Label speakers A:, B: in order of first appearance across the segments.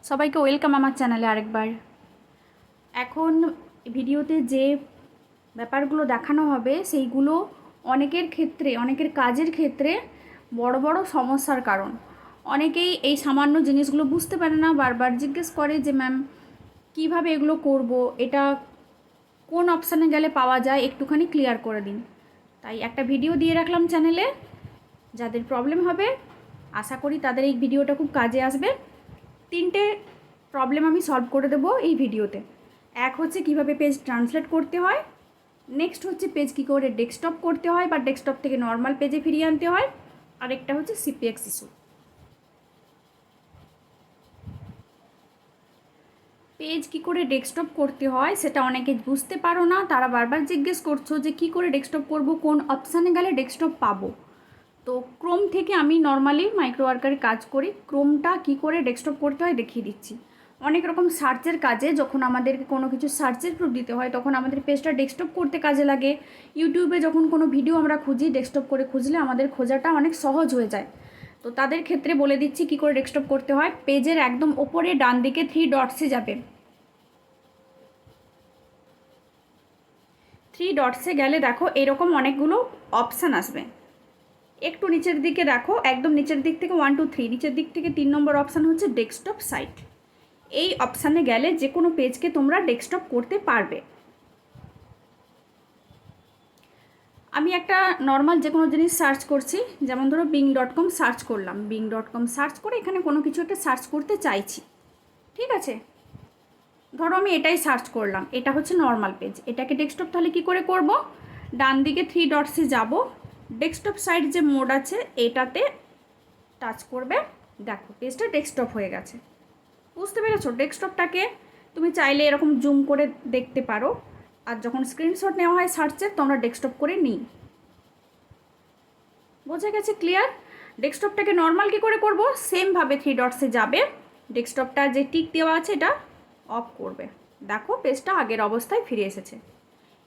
A: সবাইকে ওয়েলকাম আমার চ্যানেলে আরেকবার। এখন ভিডিওতে যে ব্যাপারগুলো দেখানো হবে সেইগুলো অনেকের ক্ষেত্রে, অনেকের কাজের ক্ষেত্রে বড় বড় সমস্যার কারণ। অনেকেই এই সামান্য জিনিসগুলো বুঝতে পারে না, বারবার জিজ্ঞেস করে যে ম্যাম কীভাবে এগুলো করব, এটা কোন অপশানে গেলে পাওয়া যায়, একটুখানি ক্লিয়ার করে দিন। তাই একটা ভিডিও দিয়ে রাখলাম চ্যানেলে, যাদের প্রবলেম হবে আশা করি তাদের এই ভিডিওটা খুব কাজে আসবে। 3টে প্রবলেম আমি সলভ করে দেবো এই ভিডিওতে। এক হচ্ছে কিভাবে পেজ ট্রান্সলেট করতে হয়, নেক্সট হচ্ছে পেজ কী করে ডেস্কটপ করতে হয় বা ডেস্কটপ থেকে নর্মাল পেজে ফিরিয়ে আনতে হয়, আরেকটা হচ্ছে সিপিএক্স ইস্যু। পেজ কী করে ডেস্কটপ করতে হয় সেটা অনেকে বুঝতে পারো না, তারা বারবার জিজ্ঞেস করছো যে কী করে ডেস্কটপ করব, কোন অপশানে গেলে ডেস্কটপ পাবো। তো ক্রোম থেকে আমি নর্মালি মাইক্রোওয়ার্কারে কাজ করি, ক্রোমটা কী করে ডেস্কটপ করতে হয় দেখিয়ে দিচ্ছি। অনেক রকম সার্চের কাজে যখন আমাদেরকে কোনো কিছু সার্চের প্রুফ দিতে হয় তখন আমাদের পেজটা ডেস্কটপ করতে কাজে লাগে। ইউটিউবে যখন কোনো ভিডিও আমরা খুঁজি, ডেস্কটপ করে খুঁজলে আমাদের খোঁজাটা অনেক সহজ হয়ে যায়। তো তাদের ক্ষেত্রে বলে দিচ্ছি কী করে ডেস্কটপ করতে হয়। পেজের একদম ওপরে ডান দিকে 3 ডটসে যাবে, 3 ডটসে গেলে দেখো এরকম অনেকগুলো অপশান আসবে। একটু নিচের দিকে দেখো, একদম নিচের দিক থেকে 1 2 3, নিচের দিক থেকে 3 নম্বর অপশান হচ্ছে ডেস্কটপ সাইট। এই অপশানে গেলে যে কোনো পেজকে তোমরা ডেস্কটপ করতে পারবে। আমি একটা নর্মাল যে কোনো জিনিস সার্চ করছি, যেমন ধরো bing.com সার্চ করলাম, bing.com সার্চ করে এখানে কোনো কিছু একটা সার্চ করতে চাইছি, ঠিক আছে। ধরো আমি এটাই সার্চ করলাম, এটা হচ্ছে নর্মাল পেজ, এটাকে ডেস্কটপ তাহলে কী করে করব? ডান দিকে 3 ডটসে যাব, ডেস্কটপ সাইট যে মোড আছে এটাতে টাচ করবে, দেখো পেজটা ডেস্কটপ হয়ে গেছে। বুঝতে পেরেছো? ডেস্কটপটাকে তুমি চাইলে এরকম জুম করে দেখতে পারো, আর যখন স্ক্রিনশট নেওয়া হয় সার্চের তোমরা ডেস্কটপ করে নিই। বোঝা গেছে? ক্লিয়ার? ডেস্কটপটাকে নর্মাল কী করে করব? সেমভাবে 3 ডটসে যাবে, ডেস্কটপটা যে টিক দেওয়া আছে এটা অফ করবে, দেখো পেজটা আগের অবস্থায় ফিরে এসেছে।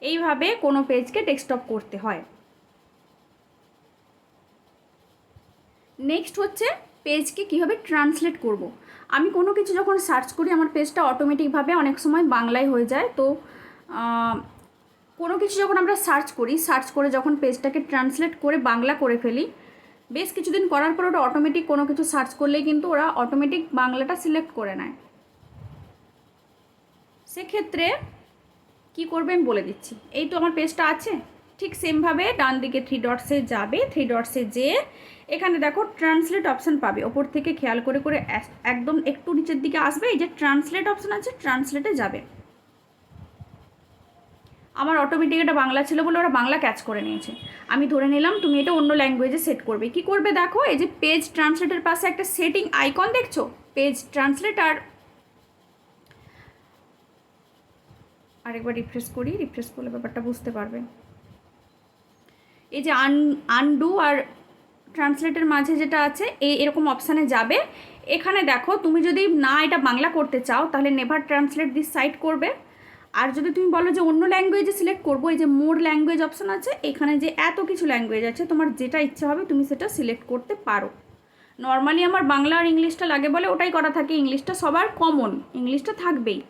A: এইভাবে কোনো পেজকে ডেস্কটপ করতে হয়। নেক্সট হচ্ছে পেজকে কীভাবে ট্রান্সলেট করব। আমি কোনো কিছু যখন সার্চ করি আমার পেজটা অটোমেটিকভাবে অনেক সময় বাংলায় হয়ে যায়। তো কোনো কিছু যখন আমরা সার্চ করি, সার্চ করে যখন পেজটাকে ট্রান্সলেট করে বাংলা করে ফেলি, বেশ কিছুদিন করার পর ওটা অটোমেটিক কোনো কিছু সার্চ করলেই কিন্তু ওরা অটোমেটিক বাংলাটা সিলেক্ট করে নেয়। সেক্ষেত্রে কী করবে আমি বলে দিচ্ছি। এই তো আমার পেজটা আছে, ঠিক সেমভাবে ডান দিকে 3 ডটসে যাবে, 3 ডটসে যেয়ে এখানে দেখো ট্রান্সলেট অপশান পাবে, ওপর থেকে খেয়াল করে করে একদম একটু নিচের দিকে আসবে, এই যে ট্রান্সলেট অপশান আছে ট্রান্সলেটে যাবে। আমার অটোমেটিক এটা বাংলা ছিল বলে ওরা বাংলা ক্যাচ করে নিয়েছে। আমি ধরে নিলাম তুমি এটা অন্য ল্যাঙ্গুয়েজে সেট করবে। কি করবে দেখো, এই যে পেজ ট্রান্সলেটের পাশে একটা সেটিং আইকন দেখছো, পেজ ট্রান্সলেটার, আরেকবার রিফ্রেশ করি, রিফ্রেশ করলে ব্যাপারটা বুঝতে পারবে। এই যে আনডু আর ট্রান্সলেটের মাঝে যেটা আছে এরকম অপশানে যাবে। এখানে দেখো তুমি যদি না এটা বাংলা করতে চাও তাহলে নেভার ট্রান্সলেট দিস সাইট করবে, আর যদি তুমি বলো যে অন্য ল্যাঙ্গুয়েজে সিলেক্ট করবো, এই যে মোর ল্যাঙ্গুয়েজ অপশান আছে, এখানে যে এত কিছু ল্যাঙ্গুয়েজ আছে তোমার যেটা ইচ্ছা হবে তুমি সেটা সিলেক্ট করতে পারো। নর্মালি আমার বাংলা আর ইংলিশটা লাগে বলে ওটাই করা থাকে, ইংলিশটা সবার কমন, ইংলিশটা থাকবেই।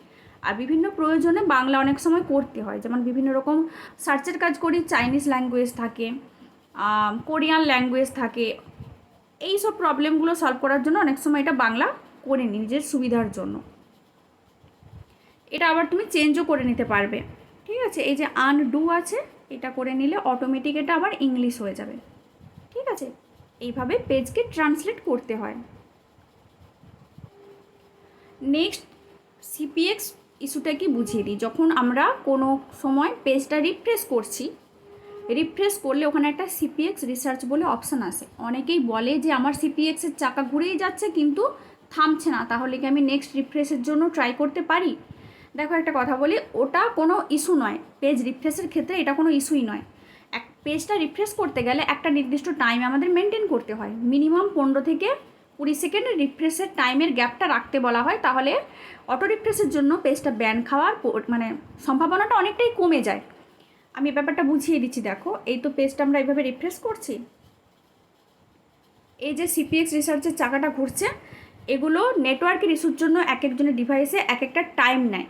A: আর বিভিন্ন প্রয়োজনে বাংলা অনেক সময় করতে হয়, যেমন বিভিন্ন রকম সার্চের কাজ করি, চাইনিজ ল্যাঙ্গুয়েজ থাকে, কোরিয়ান ল্যাঙ্গুয়েজ থাকে, এই সব প্রবলেমগুলো সলভ করার জন্য অনেক সময় এটা বাংলা করে নিই নিজের সুবিধার জন্য। এটা আবার তুমি চেঞ্জও করে নিতে পারবে, ঠিক আছে। এই যে আনডু আছে, এটা করে নিলে অটোমেটিক এটা আবার ইংলিশ হয়ে যাবে, ঠিক আছে। এইভাবে পেজকে ট্রান্সলেট করতে হয়। নেক্সট সিপিএক্স ইস্যুটা কি বুঝিয়ে দিই। যখন আমরা কোনো সময় পেজটা রিফ্রেশ করছি, রিফ্রেশ করলে ওখানে একটা সিপিএক্স রিসার্চ বলে অপশান আসে। অনেকেই বলে যে আমার সিপিএক্সের চাকা ঘুরেই যাচ্ছে কিন্তু থামছে না, তাহলে কি আমি নেক্সট রিফ্রেশের জন্য ট্রাই করতে পারি? দেখো একটা কথা বলি, ওটা কোনো ইস্যু নয়, পেজ রিফ্রেশের ক্ষেত্রে এটা কোনো ইস্যুই নয়। এক পেজটা রিফ্রেশ করতে গেলে একটা নির্দিষ্ট টাইম আমাদের মেনটেন করতে হয়, মিনিমাম 15 থেকে 20 সেকেন্ডের রিফ্রেশের টাইমের গ্যাপটা রাখতে বলা হয়, তাহলে অটো রিফ্রেশের জন্য পেজটা ব্যান খাওয়ার মানে সম্ভাবনাটা অনেকটাই কমে যায়। আমি ব্যাপারটা বুঝিয়ে দিচ্ছি। দেখো এই তো পেজটা আমরা এইভাবে রিফ্রেশ করছি, এই যে সিপিএক্স রিসার্চের চাকাটা ঘুরছে, এগুলো নেটওয়ার্কের ইস্যুর জন্য এক একজনের ডিভাইসে এক একটা টাইম নেয়।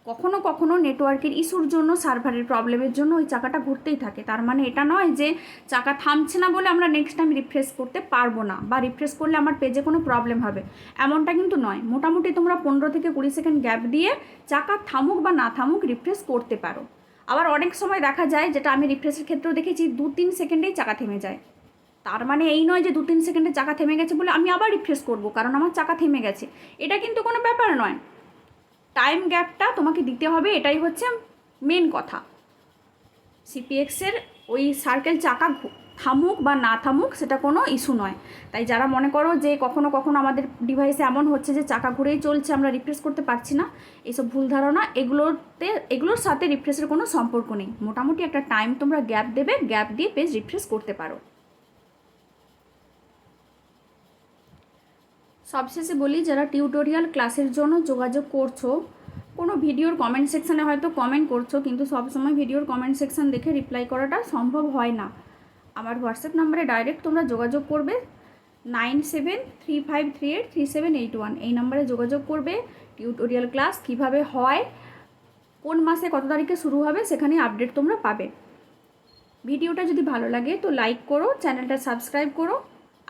A: কখনো কখনো নেটওয়ার্কের ইস্যুর জন্য, সার্ভারের প্রবলেমের জন্য ওই চাকাটা ঘুরতেই থাকে। তার মানে এটা নয় যে চাকা থামছে না বলে আমরা নেক্সট টাইম রিফ্রেশ করতে পারবো না, বা রিফ্রেশ করলে আমার পেজে কোনো প্রবলেম হবে, এমনটা কিন্তু নয়। মোটামুটি তোমরা 15 থেকে 20 সেকেন্ড গ্যাপ দিয়ে চাকা থামুক বা না থামুক রিফ্রেশ করতে পারো। আবার অনেক সময় দেখা যায়, যেটা আমি রিফ্রেশের ক্ষেত্রেও দেখেছি, 2-3 সেকেন্ডেই চাকা থেমে যায়। তার মানে এই নয় যে 2-3 সেকেন্ডে চাকা থেমে গেছে বলে আমি আবার রিফ্রেশ করবো কারণ আমার চাকা থেমে গেছে, এটা কিন্তু কোনো ব্যাপার নয়। টাইম গ্যাপটা তোমাকে দিতে হবে, এটাই হচ্ছে মেন কথা। সিপিএক্সের ওই সার্কেল চাকা থামুক বা না থামুক সেটা কোনো ইস্যু নয়। তাই যারা মনে করো যে কখনো কখনো আমাদের ডিভাইসে এমন হচ্ছে যে চাকা ঘুরেই চলছে, আমরা রিফ্রেশ করতে পারছি না, এইসব ভুল ধারণা, এগুলোর সাথে রিফ্রেশের কোনো সম্পর্ক নেই। মোটামুটি একটা টাইম তোমরা গ্যাপ দেবে, গ্যাপ দিয়ে পেজ রিফ্রেশ করতে পারো। সবশেষে বলি, যারা টিউটোরিয়াল ক্লাসের জন্য যোগাযোগ করছো, কোনো ভিডিওর কমেন্ট সেকশানে হয়তো কমেন্ট করছো, কিন্তু সবসময় ভিডিওর কমেন্ট সেকশান দেখে রিপ্লাই করাটা সম্ভব হয় না। আমার হোয়াটসঅ্যাপ নাম্বারে ডাইরেক্ট তোমরা যোগাযোগ করবে, 9735383781, এই নাম্বারে যোগাযোগ করবে। টিউটোরিয়াল ক্লাস কিভাবে হয়, কোন মাসে কত তারিখে শুরু হবে, সেখানে আপডেট তোমরা পাবে। ভিডিওটা যদি ভালো লাগে তো লাইক করো, চ্যানেলটা সাবস্ক্রাইব করো,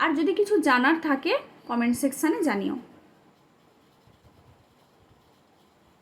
A: আর যদি কিছু জানার থাকে কমেন্ট সেকশানে জানিও।